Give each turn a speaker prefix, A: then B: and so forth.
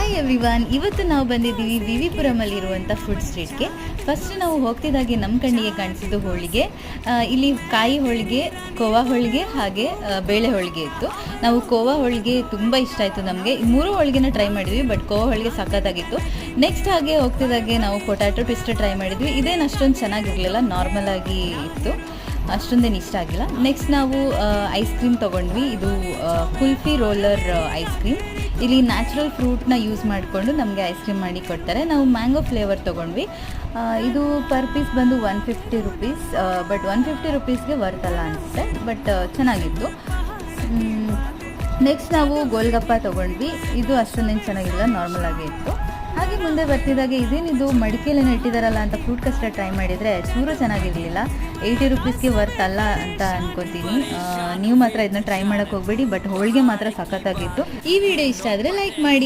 A: Hi everyone, ಇವತ್ತು ನಾವು ಬಂದಿದ್ದೀವಿ ವಿವಿಪುರಮಲ್ಲಿರುವಂಥ ಫುಡ್ ಸ್ಟ್ರೀಟ್ಗೆ. ಫಸ್ಟ್ ನಾವು ಹೋಗ್ತಿದ್ದಾಗೆ ನಮ್ಮ ಕಣ್ಣಿಗೆ ಕಾಣಿಸಿದ್ದು ಹೋಳಿಗೆ. ಇಲ್ಲಿ ಕಾಯಿ ಹೋಳಿಗೆ, ಕೋವಾ ಹೋಳಿಗೆ ಹಾಗೆ ಬೇಳೆ ಹೋಳಿಗೆ ಇತ್ತು. ನಾವು ಕೋವಾ ಹೋಳಿಗೆ ತುಂಬ ಇಷ್ಟ ಆಯಿತು ನಮಗೆ. ಈ ಮೂರು ಹೋಳಿಗೆನ ಟ್ರೈ ಮಾಡಿದ್ವಿ, ಬಟ್ ಕೋವಾ ಹೋಳಿಗೆ ಸಖತ್ತಾಗಿತ್ತು. ನೆಕ್ಸ್ಟ್ ಹಾಗೆ ಹೋಗ್ತಿದ್ದಾಗೆ ನಾವು ಪೊಟ್ಯಾಟೊ ಟ್ವಿಸ್ಟ್ ಟ್ರೈ ಮಾಡಿದ್ವಿ. ಇದೇನು ಅಷ್ಟೊಂದು ಚೆನ್ನಾಗಿರಲಿಲ್ಲ, ನಾರ್ಮಲ್ ಆಗಿ ಇತ್ತು, ಅಷ್ಟೊಂದೇನು ಇಷ್ಟ ಆಗಿಲ್ಲ. ನೆಕ್ಸ್ಟ್ ನಾವು ಐಸ್ ಕ್ರೀಮ್ ತೊಗೊಂಡ್ವಿ. ಇದು ಕುಲ್ಫಿ ರೋಲರ್ ಐಸ್ ಕ್ರೀಮ್. ಇಲ್ಲಿ ನ್ಯಾಚುರಲ್ ಫ್ರೂಟ್ನ ಯೂಸ್ ಮಾಡಿಕೊಂಡು ನಮಗೆ ಐಸ್ ಕ್ರೀಮ್ ಮಾಡಿ ಕೊಡ್ತಾರೆ. ನಾವು ಮ್ಯಾಂಗೋ ಫ್ಲೇವರ್ ತೊಗೊಂಡ್ವಿ. ಇದು ಪರ್ ಪೀಸ್ ಬಂದು 150 ರುಪೀಸ್, ಬಟ್ 150 ರುಪೀಸ್ಗೆ ಬರ್ತಲ್ಲ ಅನಿಸುತ್ತೆ, ಬಟ್ ಚೆನ್ನಾಗಿತ್ತು. ನೆಕ್ಸ್ಟ್ ನಾವು ಗೋಲ್ಗಪ್ಪ ತೊಗೊಂಡ್ವಿ. ಇದು ಅಷ್ಟೊಂದೇನು ಚೆನ್ನಾಗಿಲ್ಲ, ನಾರ್ಮಲ್ ಆಗೇ ಇತ್ತು. ಹಾಗೆ ಮುಂದೆ ಬರ್ತಿದ್ದಾಗೆ ಇದೇನಿದು ಮಡಿಕೆಲೇನೋ ಇಟ್ಟಿದ್ದಾರಲ್ಲ ಅಂತ ಫ್ರೂಟ್ ಕಸ್ಟರ್ಡ್ ಟ್ರೈ ಮಾಡಿದರೆ ಚೂರು ಚೆನ್ನಾಗಿರಲಿಲ್ಲ. 80 ರುಪೀಸ್ಗೆ ವರ್ತ್ ಅಲ್ಲ ಅಂತ ಅನ್ಕೋತೀನಿ. ನೀವು ಮಾತ್ರ ಇದನ್ನ ಟ್ರೈ ಮಾಡೋಕ್ಕೆ ಹೋಗಬೇಡಿ, ಬಟ್ ಹೋಳಿಗೆ ಮಾತ್ರ ಸಖತ್ತಾಗಿತ್ತು. ಈ ವಿಡಿಯೋ ಇಷ್ಟ ಆದರೆ ಲೈಕ್ ಮಾಡಿ.